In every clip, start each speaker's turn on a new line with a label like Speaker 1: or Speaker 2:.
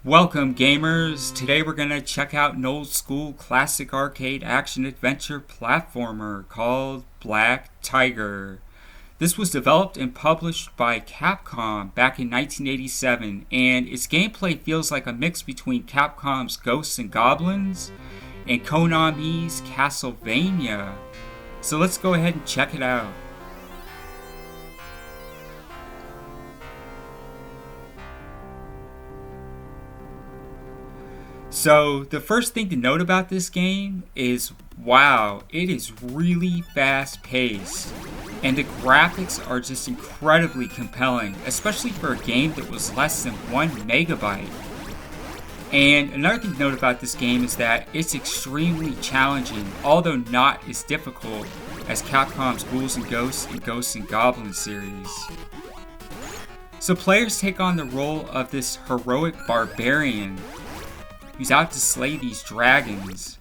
Speaker 1: Welcome gamers! Today we're going to check out an old school classic arcade action adventure platformer called Black Tiger. This was developed and published by Capcom back in 1987, and its gameplay feels like a mix between Capcom's Ghosts and Goblins and Konami's Castlevania. So let's go ahead and check it out. So the first thing to note about this game is, wow, it is really fast paced. And the graphics are just incredibly compelling, especially for a game that was less than 1 megabyte. And another thing to note about this game is that it's extremely challenging, although not as difficult as Capcom's Ghouls and Ghosts and Ghosts and Goblins series. So players take on the role of this heroic barbarian who's out to slay these dragons.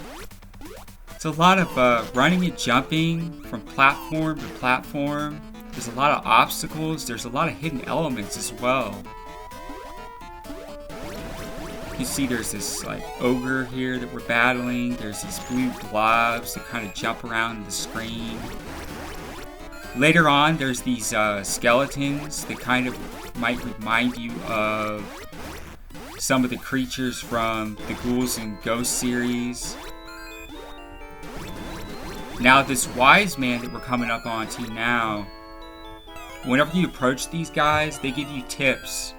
Speaker 1: It's a lot of running and jumping from platform to platform. There's a lot of obstacles. There's a lot of hidden elements as well. You can see there's this like ogre here that we're battling. There's these blue blobs that kind of jump around the screen. Later on, there's these skeletons that kind of might remind you of some of the creatures from the Ghouls and Ghosts series. Now this wise man that we're coming up onto now, whenever you approach these guys, they give you tips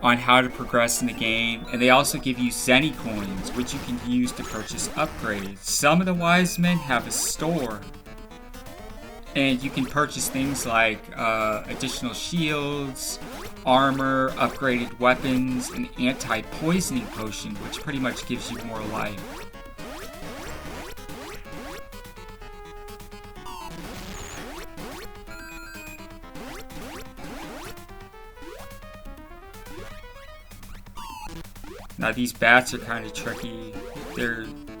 Speaker 1: on how to progress in the game, and they also give you Zenny coins, which you can use to purchase upgrades. Some of the wise men have a store, and you can purchase things like additional shields, armor, upgraded weapons, an anti-poisoning potion, which pretty much gives you more life. Now these bats are kind of tricky.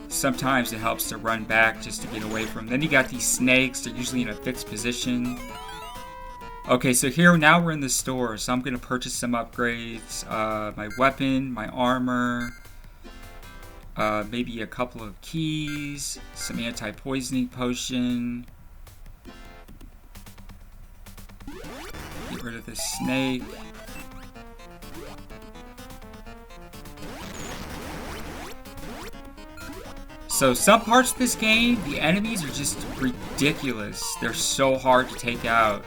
Speaker 1: Sometimes it helps to run back just to get away from them. Then you got these snakes, they're usually in a fixed position. Okay, so here now we're in the store, so I'm going to purchase some upgrades. My weapon, my armor, maybe a couple of keys, some anti-poisoning potion. Get rid of this snake. So some parts of this game, the enemies are just ridiculous. They're so hard to take out.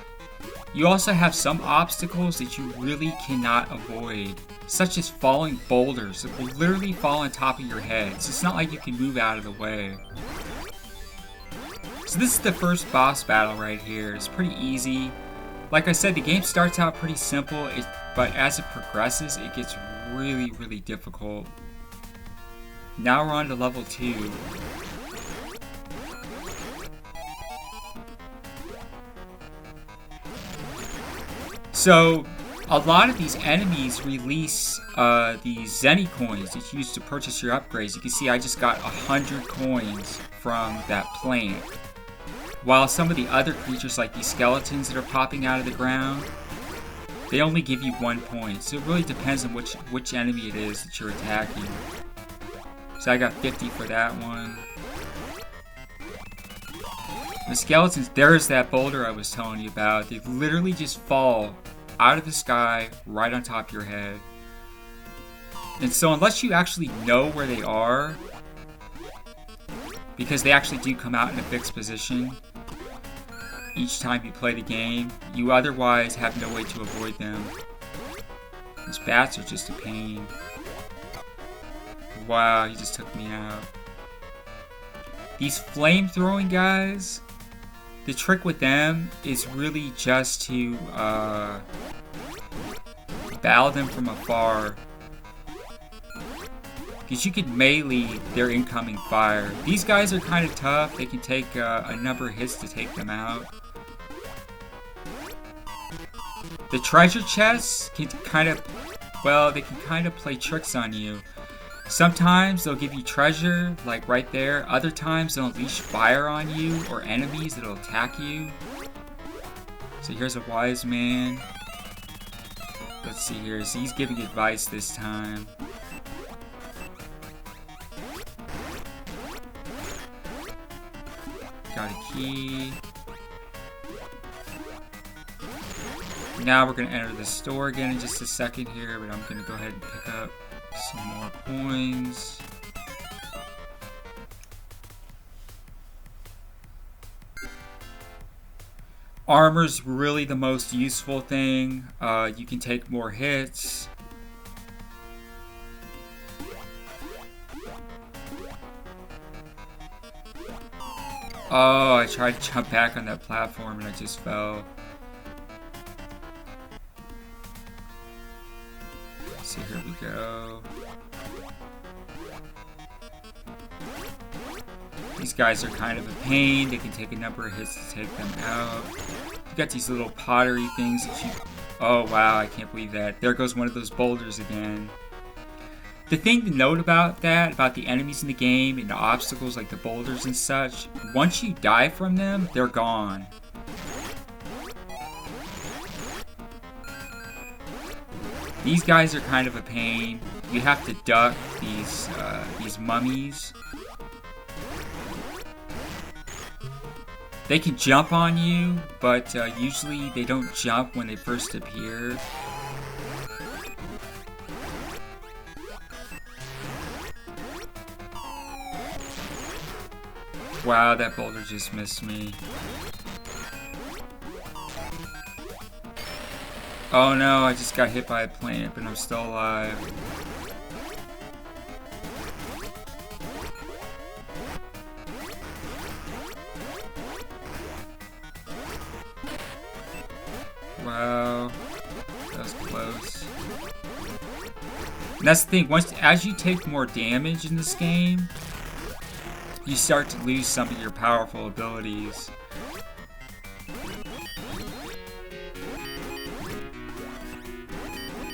Speaker 1: You also have some obstacles that you really cannot avoid, such as falling boulders that will literally fall on top of your head, so it's not like you can move out of the way. So this is the first boss battle right here. It's pretty easy. Like I said, the game starts out pretty simple, but as it progresses, it gets really, really difficult. Now we're on to level 2. So, a lot of these enemies release these Zenny coins that you use to purchase your upgrades. You can see I just got 100 coins from that plant. While some of the other creatures, like these skeletons that are popping out of the ground, they only give you 1 point. So it really depends on which enemy it is that you're attacking. So I got 50 for that one. The skeletons, there's that boulder I was telling you about. They literally just fall out of the sky right on top of your head. And so unless you actually know where they are, because they actually do come out in a fixed position each time you play the game, you otherwise have no way to avoid them. These bats are just a pain. Wow, he just took me out. These flame-throwing guys, the trick with them is really just to battle them from afar, because you can melee their incoming fire. These guys are kind of tough. They can take a number of hits to take them out. The treasure chests can kind of play tricks on you. Sometimes they'll give you treasure, like right there. Other times they'll unleash fire on you or enemies that'll attack you. So here's a wise man. Let's see here. So he's giving advice this time. got a key. Now we're gonna enter the store again in just a second here, but I'm gonna go ahead and pick up some more coins. Armor's really the most useful thing. You can take more hits. Oh, I tried to jump back on that platform and I just fell. So here we go. These guys are kind of a pain. They can take a number of hits to take them out. You got these little pottery things that you... Oh wow, I can't believe that. There goes one of those boulders again. The thing to note about that, about the enemies in the game and the obstacles like the boulders and such, once you die from them, they're gone. These guys are kind of a pain. You have to duck these mummies. They can jump on you, but usually they don't jump when they first appear. Wow, that boulder just missed me. Oh no, I just got hit by a plant, but I'm still alive. Wow, that was close. And that's the thing, as you take more damage in this game, you start to lose some of your powerful abilities.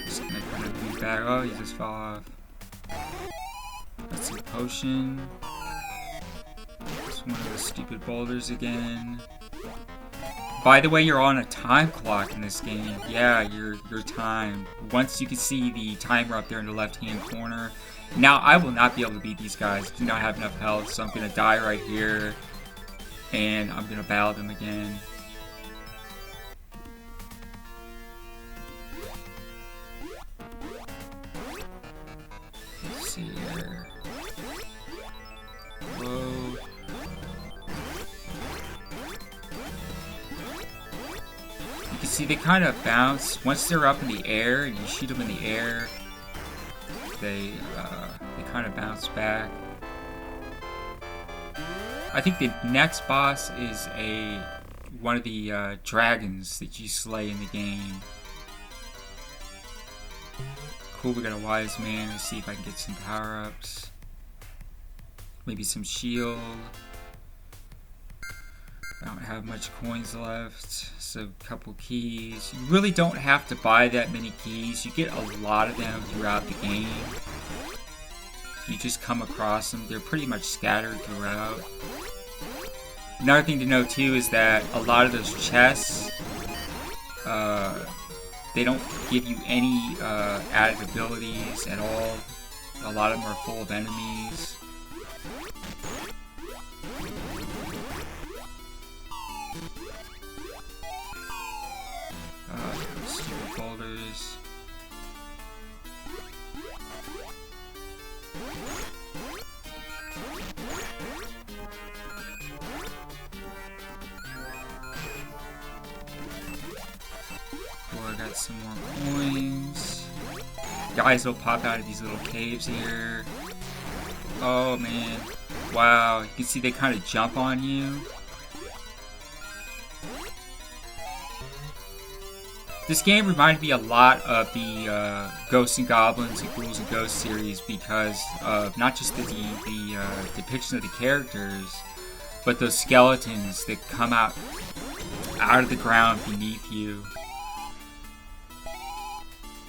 Speaker 1: Just gonna kind of move back. Oh, you just fell off. That's a potion. It's one of the stupid boulders again. By the way, you're on a time clock in this game. Yeah, you're timed. Once you can see the timer up there in the left-hand corner. Now, I will not be able to beat these guys. I do not have enough health, so I'm going to die right here. And I'm going to battle them again. Let's see here. Whoa. You can see they kind of bounce. Once they're up in the air and you shoot them in the air, they kind of bounce back. I think the next boss is one of the dragons that you slay in the game. Cool, we got a wise man. Let's see if I can get some power-ups. Maybe some shield. I don't have much coins left, so a couple keys. You really don't have to buy that many keys. You get a lot of them throughout the game. You just come across them. They're pretty much scattered throughout. Another thing to note too is that a lot of those chests, they don't give you any added abilities at all. A lot of them are full of enemies. Stupid boulders. Oh, I got some more coins. Guys will pop out of these little caves here. Oh man. Wow, you can see they kind of jump on you. This game reminded me a lot of the Ghosts and Goblins and Ghouls and Ghosts series because of not just the depiction of the characters, but those skeletons that come out of the ground beneath you.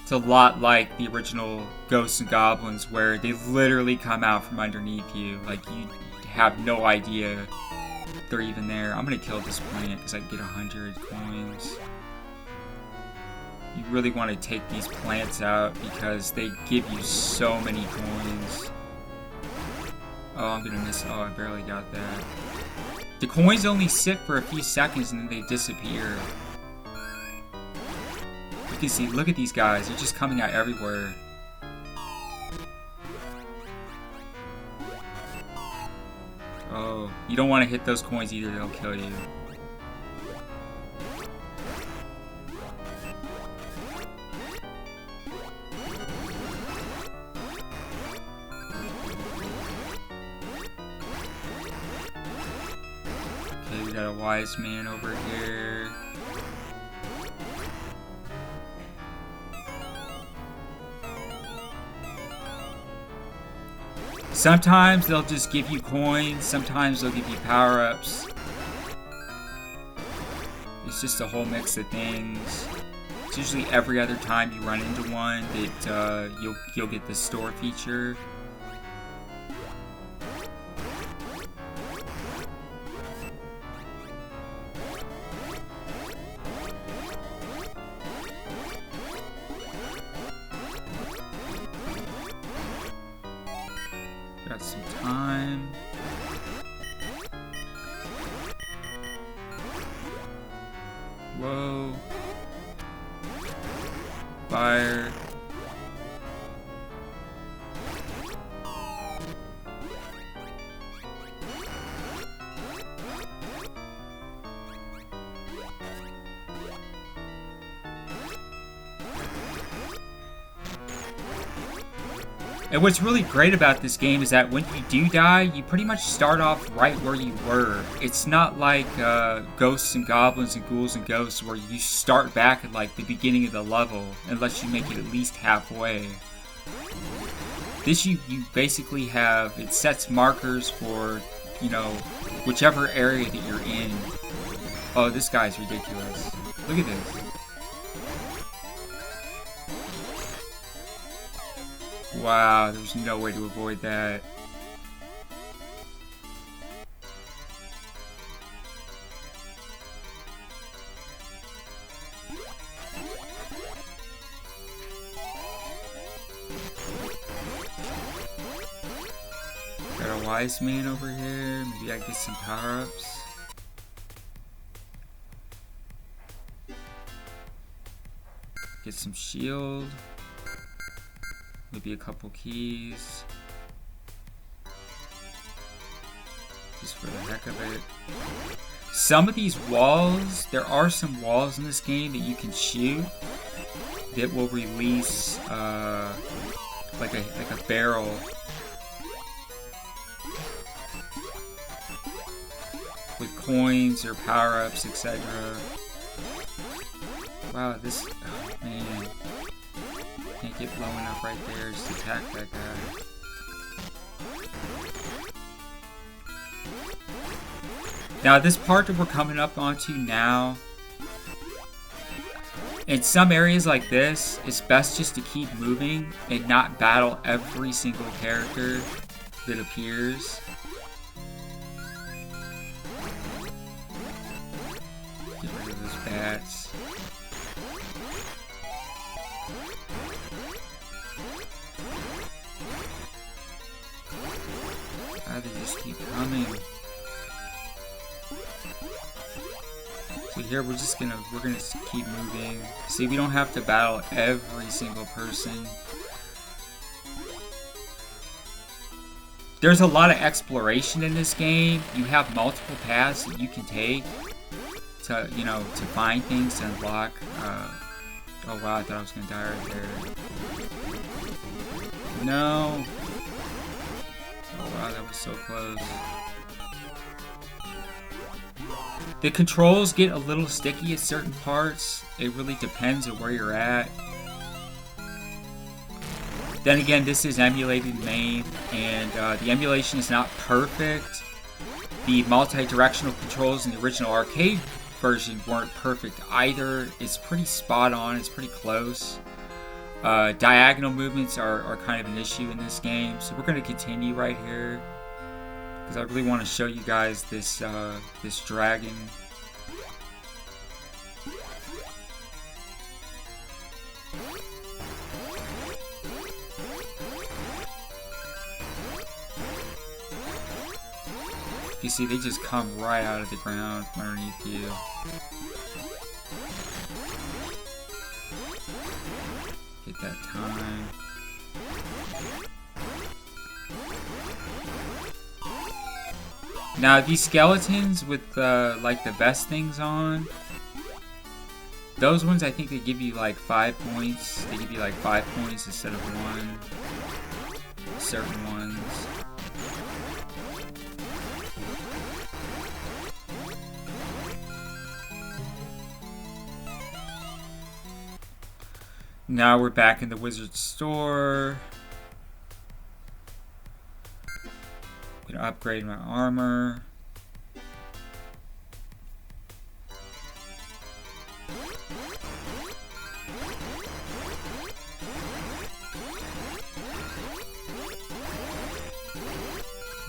Speaker 1: It's a lot like the original Ghosts and Goblins where they literally come out from underneath you. Like, you have no idea they're even there. I'm gonna kill this plant because I can get 100 coins. You really want to take these plants out because they give you so many coins. Oh, I'm gonna miss. Oh, I barely got that. The coins only sit for a few seconds and then they disappear. You can see, look at these guys. They're just coming out everywhere. Oh, you don't want to hit those coins either. They'll kill you. Okay, we got a wise man over here. Sometimes they'll just give you coins, sometimes they'll give you power-ups. It's just a whole mix of things. It's usually every other time you run into one that you'll get the store feature. Got some time. Whoa. Fire. And what's really great about this game is that when you do die, you pretty much start off right where you were. It's not like Ghosts and Goblins and Ghouls and Ghosts where you start back at like the beginning of the level unless you make it at least halfway. This you basically have, it sets markers for, you know, whichever area that you're in. Oh, this guy's ridiculous. Look at this. Wow, there's no way to avoid that. Got a wise man over here. Maybe I get some power-ups. Get some shield. Maybe a couple keys. Just for the heck of it. Some of these walls, there are some walls in this game that you can shoot that will release like a barrel. With coins or power-ups, etc. Wow, this, oh, man. Can't get low enough right there just to attack that guy. Now this part that we're coming up onto now, in some areas like this, it's best just to keep moving and not battle every single character that appears. Get rid of those bats. They just keep coming. So here we're gonna keep moving. See, we don't have to battle every single person. There's a lot of exploration in this game. You have multiple paths that you can take to, you know, to find things to unlock. Oh wow, I thought I was gonna die right there. No. Wow, that was so close. The controls get a little sticky at certain parts. It really depends on where you're at. Then again, this is emulated MAME, and the emulation is not perfect. The multi-directional controls in the original arcade version weren't perfect either. It's pretty spot on, it's pretty close. Diagonal movements are kind of an issue in this game, so we're going to continue right here because I really want to show you guys this this dragon. You see, they just come right out of the ground from underneath you. Get that time. Now, these skeletons with like the vest things on, those ones I think they give you like 5 points. They give you like 5 points instead of 1. Certain ones. Now we're back in the wizard's store. I'm gonna upgrade my armor.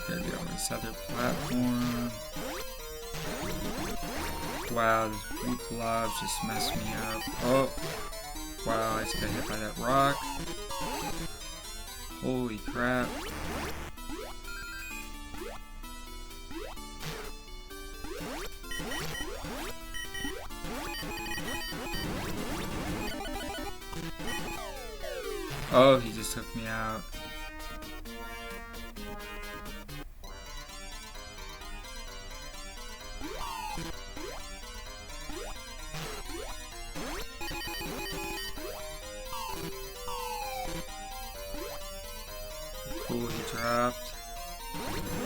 Speaker 1: Gotta get on this other platform. Wow, these blue blobs just messed me up. Oh! Wow, I just got hit by that rock. Holy crap. Oh, he just took me out. Cool, he dropped.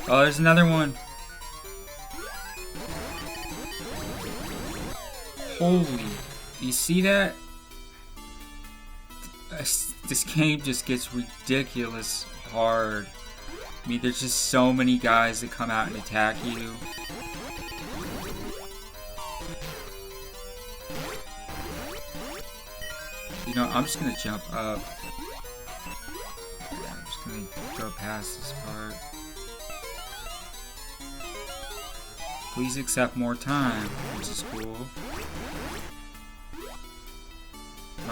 Speaker 1: Oh, there's another one. Holy, you see that? This game just gets ridiculous hard. I mean, there's just so many guys that come out and attack you. You know, I'm just gonna jump up. Yeah, I'm just gonna go past this part. Please accept more time, which is cool.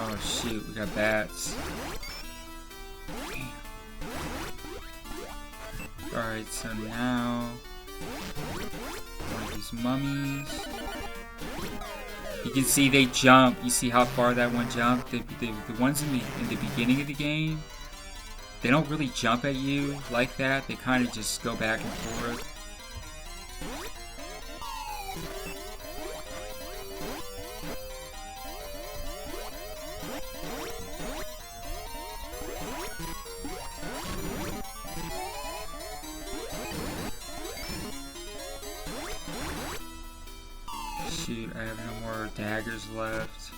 Speaker 1: Oh shoot, we got bats. Alright, so now one of these mummies. You can see they jump. You see how far that one jumped? The ones in the beginning of the game, they don't really jump at you like that. They kind of just go back and forth. Shoot, I have no more daggers left.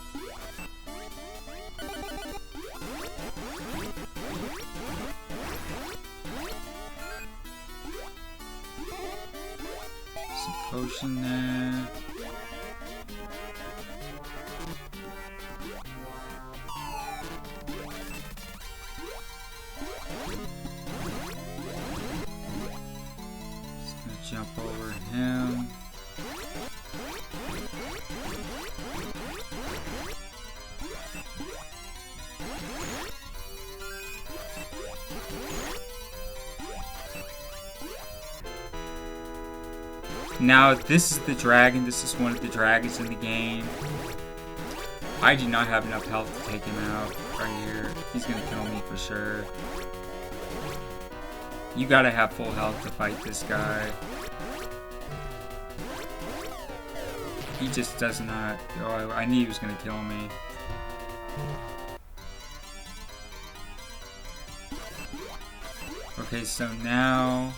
Speaker 1: Some potion there. Just gonna jump over him. Now, this is the dragon. This is one of the dragons in the game. I do not have enough health to take him out right here. He's gonna kill me for sure. You gotta have full health to fight this guy. He just does not... Oh, I knew he was gonna kill me. Okay, so now...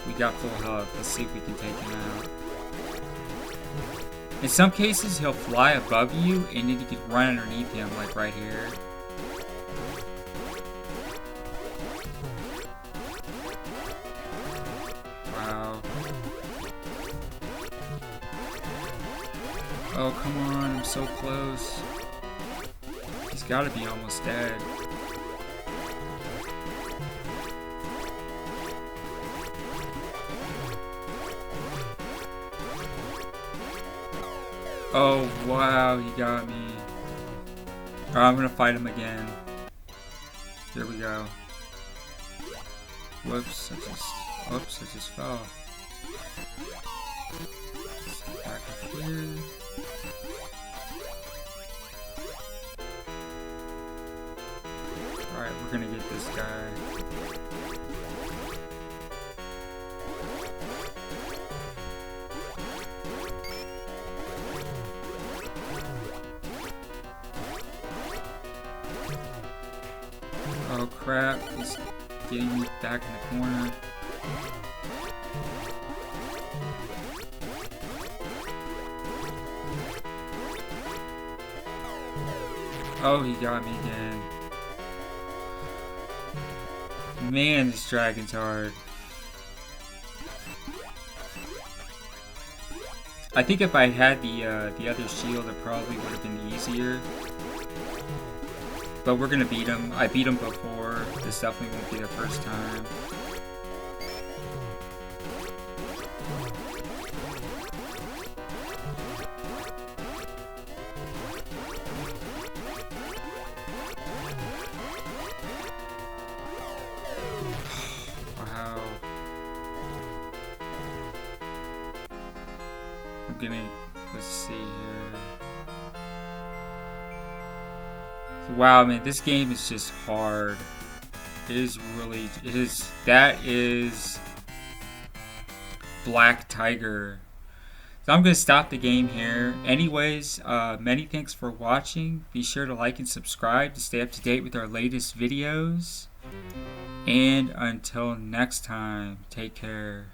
Speaker 1: we got full health. Let's see if we can take him out. In some cases, he'll fly above you, and then you can run underneath him, like right here. Wow. Oh, come on. I'm so close. He's gotta be almost dead. Oh, wow, he got me. Alright, I'm gonna fight him again. Here we go. Whoops, I just... Oops, I just fell. Back up here. Alright, we're gonna get this guy. Oh crap, he's getting me back in the corner. Oh, he got me again. Man, this dragon's hard. I think if I had the other shield, it probably would have been easier. But we're gonna beat him. I beat him before. This definitely won't be the first time. Wow. I'm gonna, let's see here. Wow, man, this game is just hard. It is really, that is Black Tiger. So I'm going to stop the game here. Anyways, many thanks for watching. Be sure to like and subscribe to stay up to date with our latest videos. And until next time, take care.